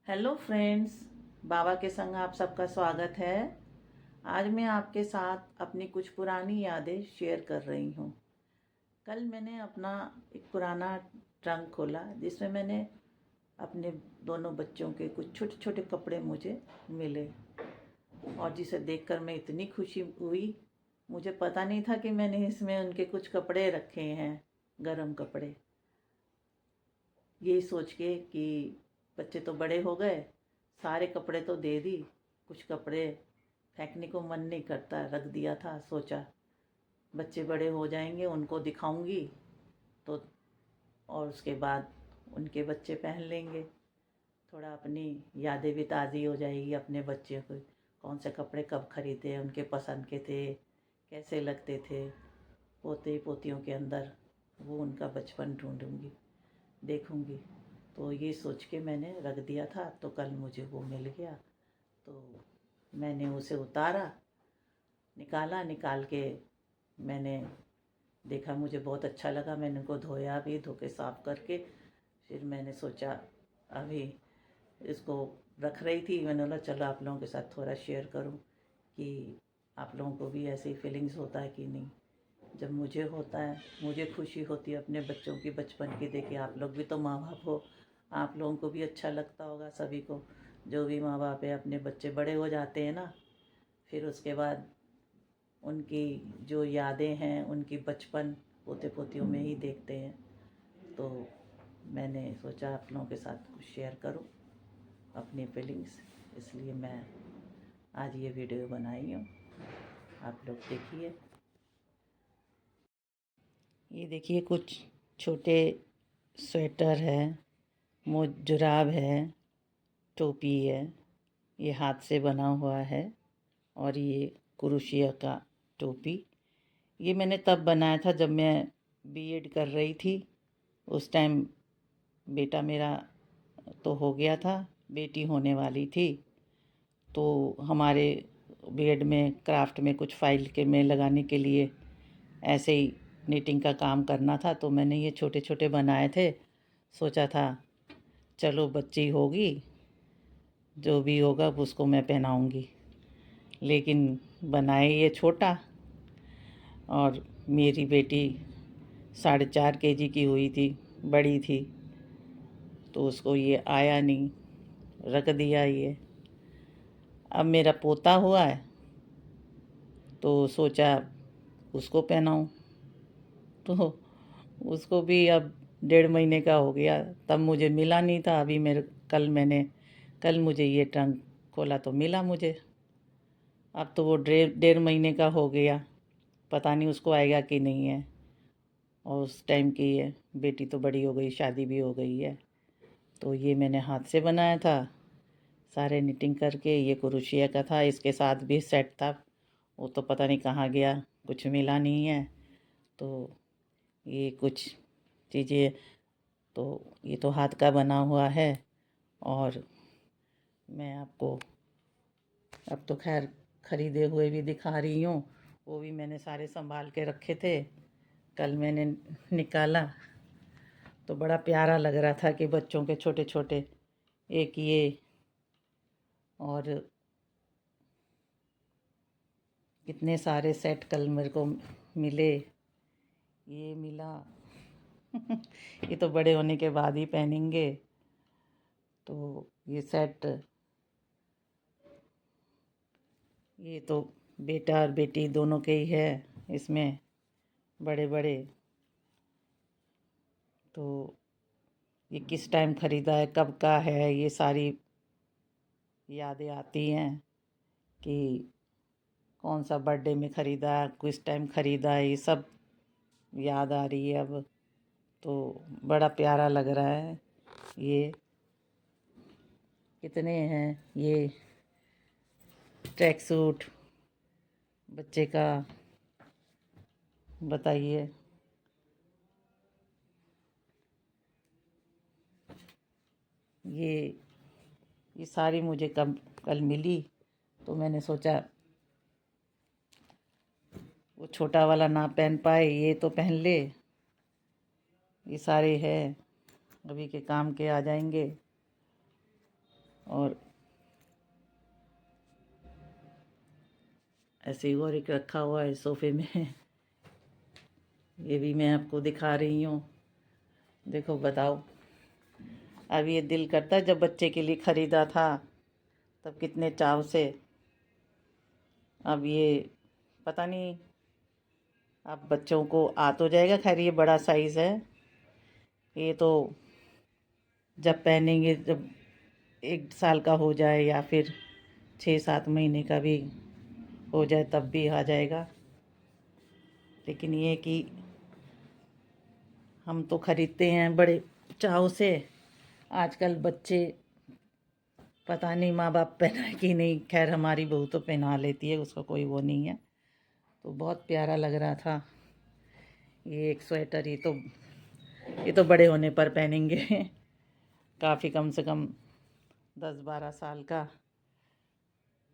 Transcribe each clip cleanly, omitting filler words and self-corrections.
Hello friends, बाबा के संग आप सबका स्वागत है। आज मैं आपके साथ अपनी कुछ पुरानी यादें शेयर कर रही हूँ। कल मैंने अपना एक पुराना ट्रंक खोला जिसमें मैंने अपने दोनों बच्चों के कुछ छोटे छोटे कपड़े मुझे मिले और जिसे देखकर मैं इतनी खुशी हुई। मुझे पता नहीं था कि मैंने इसमें उनके कुछ कपड़े रखे हैं, गरम कपड़े। यही सोच के कि बच्चे तो बड़े हो गए, सारे कपड़े तो दे दी, कुछ कपड़े फेंकने को मन नहीं करता, रख दिया था। सोचा बच्चे बड़े हो जाएंगे, उनको दिखाऊंगी तो, और उसके बाद उनके बच्चे पहन लेंगे। थोड़ा अपनी यादें भी ताज़ी हो जाएगी, अपने बच्चे को कौन से कपड़े कब खरीदे, उनके पसंद के थे, कैसे लगते थे। पोते पोतियों के अंदर वो उनका बचपन ढूंढूंगी, देखूंगी। तो ये सोच के मैंने रख दिया था, तो कल मुझे वो मिल गया। तो मैंने उसे उतारा, निकाला, निकाल के मैंने देखा, मुझे बहुत अच्छा लगा। मैंने उनको धोया भी, धो के साफ़ करके फिर मैंने सोचा अभी इसको रख रही थी, मैंने बोला चलो आप लोगों के साथ थोड़ा शेयर करूं कि आप लोगों को भी ऐसी फीलिंग्स होता है कि नहीं। जब मुझे होता है, मुझे खुशी होती है अपने बच्चों की बचपन की देखे। आप लोग भी तो माँ बाप हो, आप लोगों को भी अच्छा लगता होगा। सभी को, जो भी माँ बाप है, अपने बच्चे बड़े हो जाते हैं ना, फिर उसके बाद उनकी जो यादें हैं, उनकी बचपन पोते पोतियों में ही देखते हैं। तो मैंने सोचा आप लोगों के साथ कुछ शेयर करूं अपनी फीलिंग्स, इसलिए मैं आज ये वीडियो बनाई हूँ। आप लोग देखिए। ये देखिए, कुछ छोटे स्वेटर है, जुराब है, टोपी है। ये हाथ से बना हुआ है। और ये क्रोशिया का टोपी, ये मैंने तब बनाया था जब मैं बीएड कर रही थी। उस टाइम बेटा मेरा तो हो गया था, बेटी होने वाली थी। तो हमारे बीएड में क्राफ्ट में कुछ फाइल के में लगाने के लिए ऐसे ही निटिंग का काम करना था। तो मैंने ये छोटे छोटे बनाए थे। सोचा था चलो बच्ची होगी, जो भी होगा उसको मैं पहनाऊँगी। लेकिन बनाए ये छोटा, और मेरी बेटी 4.5 kg की हुई थी, बड़ी थी, तो उसको ये आया नहीं, रख दिया ये। अब मेरा पोता हुआ है तो सोचा उसको पहनाऊँ। तो उसको भी अब 1.5 महीने का हो गया, तब मुझे मिला नहीं था। अभी कल मुझे ये ट्रंक खोला तो मिला मुझे। अब तो वो 1.5 महीने का हो गया, पता नहीं उसको आएगा कि नहीं है। और उस टाइम की है, बेटी तो बड़ी हो गई, शादी भी हो गई है। तो ये मैंने हाथ से बनाया था, सारे निटिंग करके। ये क्रोशिया का था, इसके साथ भी सेट था, वो तो पता नहीं कहाँ गया, कुछ मिला नहीं है। तो ये कुछ चीज़ें, तो ये तो हाथ का बना हुआ है। और मैं आपको अब तो खैर ख़रीदे हुए भी दिखा रही हूँ। वो भी मैंने सारे संभाल के रखे थे, कल मैंने निकाला तो बड़ा प्यारा लग रहा था कि बच्चों के छोटे छोटे। एक ये, और कितने सारे सेट कल मेरे को मिले। ये मिला ये तो बड़े होने के बाद ही पहनेंगे। तो ये सेट, ये तो बेटा और बेटी दोनों के ही है इसमें, बड़े बड़े। तो ये किस टाइम ख़रीदा है, कब का है, ये सारी यादें आती हैं कि कौन सा बर्थडे में ख़रीदा, किस टाइम ख़रीदा, ये सब याद आ रही है अब। तो बड़ा प्यारा लग रहा है। ये कितने हैं, ये ट्रैक सूट बच्चे का, बताइए। ये ये सारी मुझे कल मिली, तो मैंने सोचा वो छोटा वाला ना पहन पाए, ये तो पहन ले। ये सारे हैं, अभी के काम के आ जाएंगे। और ऐसे ही और एक रखा हुआ है सोफे में। ये भी मैं आपको दिखा रही हूँ। देखो बताओ, अब ये दिल करता है, जब बच्चे के लिए ख़रीदा था तब कितने चाव से। अब ये पता नहीं, अब बच्चों को आ तो जाएगा। खैर ये बड़ा साइज़ है, ये तो जब पहनेंगे, जब 1 साल का हो जाए या फिर 6-7 महीने का भी हो जाए तब भी आ जाएगा। लेकिन ये कि हम तो ख़रीदते हैं बड़े चाव से। आजकल बच्चे पता नहीं माँ बाप पहनाए कि नहीं, खैर हमारी बहू तो पहना लेती है, उसका कोई वो नहीं है। तो बहुत प्यारा लग रहा था ये एक स्वेटर। ये तो बड़े होने पर पहनेंगे। काफ़ी, कम से कम 10-12 साल का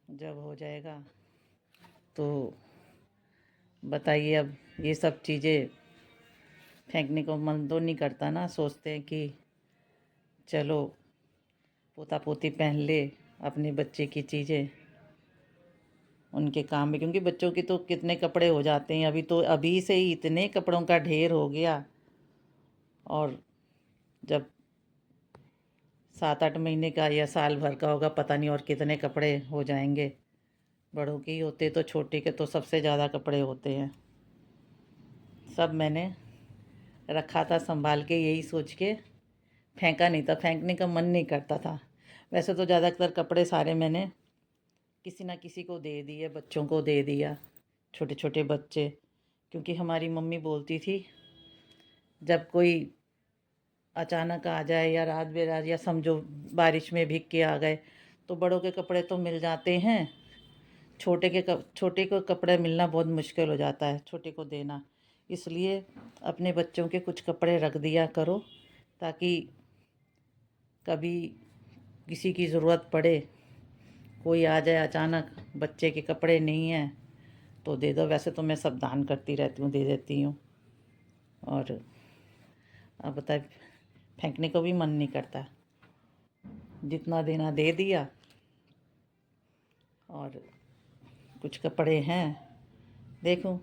जब हो जाएगा तो बताइए। अब ये सब चीज़ें फेंकने को मन तो नहीं करता ना, सोचते हैं कि चलो पोता पोती पहन ले अपने बच्चे की चीज़ें उनके काम में, क्योंकि बच्चों की तो कितने कपड़े हो जाते हैं। अभी से ही इतने कपड़ों का ढेर हो गया, और जब 7-8 महीने का या साल भर का होगा पता नहीं और कितने कपड़े हो जाएंगे। बड़ों के ही होते तो छोटे के तो सबसे ज़्यादा कपड़े होते हैं। सब मैंने रखा था संभाल के, यही सोच के फेंका नहीं था, फेंकने का मन नहीं करता था। वैसे तो ज़्यादातर कपड़े सारे मैंने किसी ना किसी को दे दिए, बच्चों को दे दिया, छोटे छोटे बच्चे। क्योंकि हमारी मम्मी बोलती थी, जब कोई अचानक आ जाए या रात बेरात, या समझो बारिश में भीग के आ गए, तो बड़ों के कपड़े तो मिल जाते हैं, छोटे को कपड़े मिलना बहुत मुश्किल हो जाता है, छोटे को देना। इसलिए अपने बच्चों के कुछ कपड़े रख दिया करो, ताकि कभी किसी की ज़रूरत पड़े, कोई आ जाए अचानक, बच्चे के कपड़े नहीं हैं तो दे दो। वैसे तो मैं सब दान करती रहती हूँ, दे देती हूँ। और अब बताए, फेंकने को भी मन नहीं करता, जितना देना दे दिया। और कुछ कपड़े हैं, देखो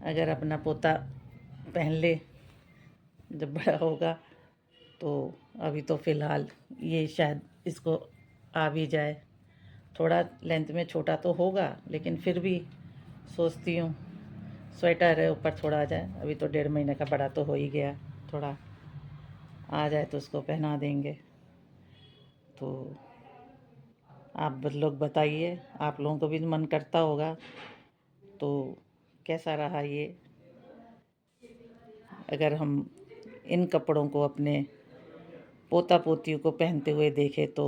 अगर अपना पोता पहन ले जब बड़ा होगा तो। अभी तो फ़िलहाल ये शायद इसको आ भी जाए, थोड़ा लेंथ में छोटा तो होगा, लेकिन फिर भी सोचती हूँ स्वेटर है, ऊपर थोड़ा आ जाए। अभी तो 1.5 महीने का बड़ा तो हो ही गया, थोड़ा आ जाए तो उसको पहना देंगे। तो आप लोग बताइए, आप लोगों को भी मन करता होगा तो कैसा रहा ये। अगर हम इन कपड़ों को अपने पोता पोतियों को पहनते हुए देखें तो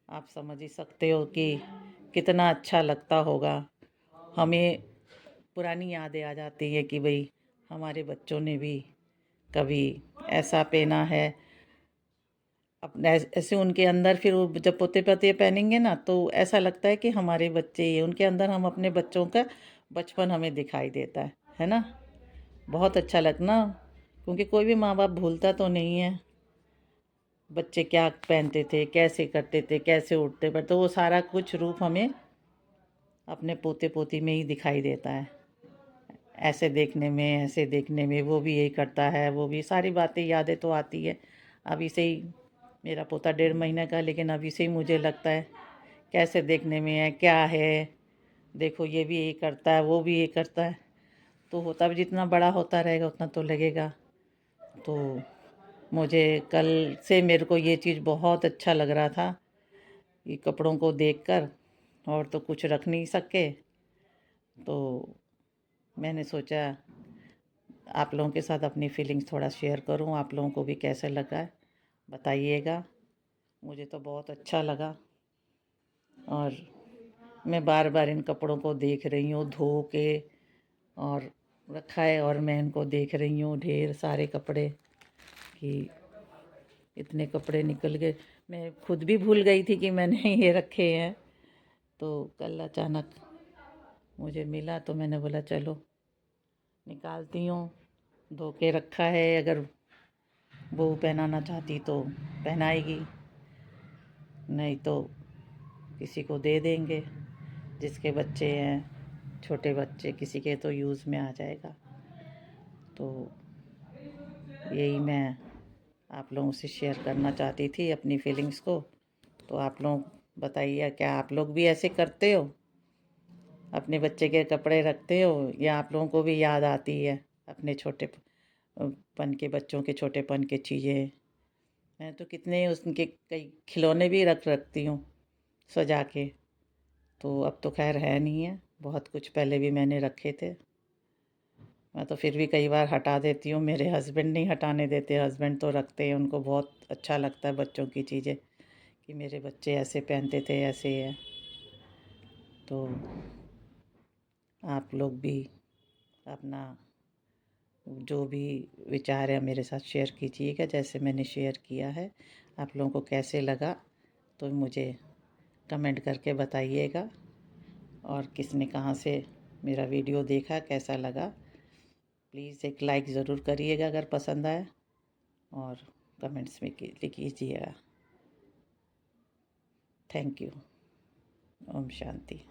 आप समझ ही सकते हो कि कितना अच्छा लगता होगा। हमें पुरानी यादें आ जाती है कि भाई हमारे बच्चों ने भी कभी ऐसा पहना है। अपने ऐसे उनके अंदर, फिर वो जब पोते पोते पहनेंगे ना तो ऐसा लगता है कि हमारे बच्चे ये, उनके अंदर हम अपने बच्चों का बचपन हमें दिखाई देता है ना। बहुत अच्छा लगना, क्योंकि कोई भी माँ बाप भूलता तो नहीं है बच्चे क्या पहनते थे, कैसे करते थे, कैसे उठते, पर तो वो सारा कुछ रूप हमें अपने पोते पोती में ही दिखाई देता है। ऐसे देखने में, ऐसे देखने में, वो भी यही करता है, वो भी सारी बातें यादें तो आती है। अभी से ही मेरा पोता 1.5 महीने का, लेकिन अभी से ही मुझे लगता है कैसे देखने में है, क्या है, देखो ये भी यही करता है, वो भी ये करता है। तो होता भी, जितना बड़ा होता रहेगा उतना तो लगेगा। तो मुझे कल से मेरे को ये चीज़ बहुत अच्छा लग रहा था, ये कपड़ों को देखकर। और तो कुछ रख नहीं सके तो मैंने सोचा आप लोगों के साथ अपनी फीलिंग्स थोड़ा शेयर करूं। आप लोगों को भी कैसे लगा है बताइएगा। मुझे तो बहुत अच्छा लगा, और मैं बार बार इन कपड़ों को देख रही हूँ धो के, और रखा है और मैं इनको देख रही हूँ, ढेर सारे कपड़े, कि इतने कपड़े निकल गए। मैं खुद भी भूल गई थी कि मैंने ये रखे हैं। तो कल अचानक मुझे मिला तो मैंने बोला चलो निकालती हूँ, धो के रखा है, अगर बहू पहनाना चाहती तो पहनाएगी। नहीं तो किसी को दे देंगे, जिसके बच्चे हैं, छोटे बच्चे, किसी के तो यूज़ में आ जाएगा। तो यही मैं आप लोगों से शेयर करना चाहती थी अपनी फीलिंग्स को। तो आप लोग बताइए, क्या आप लोग भी ऐसे करते हो? अपने बच्चे के कपड़े रखते हो, या आप लोगों को भी याद आती है अपने छोटे पन के, बच्चों के छोटेपन की चीज़ें? मैं तो कितने उनके कई खिलौने भी रखती हूँ सजा के। तो अब तो खैर है नहीं है, बहुत कुछ पहले भी मैंने रखे थे। मैं तो फिर भी कई बार हटा देती हूँ, मेरे हस्बैंड नहीं हटाने देते। हस्बैंड तो रखते हैं, उनको बहुत अच्छा लगता है बच्चों की चीज़ें, कि मेरे बच्चे ऐसे पहनते थे, ऐसे है। तो आप लोग भी अपना जो भी विचार है मेरे साथ शेयर कीजिएगा, जैसे मैंने शेयर किया है। आप लोगों को कैसे लगा तो मुझे कमेंट करके बताइएगा, और किसने कहाँ से मेरा वीडियो देखा, कैसा लगा। प्लीज़ एक लाइक ज़रूर करिएगा अगर पसंद आए, और कमेंट्स में लिखिएगा। Thank you. ओम शांति।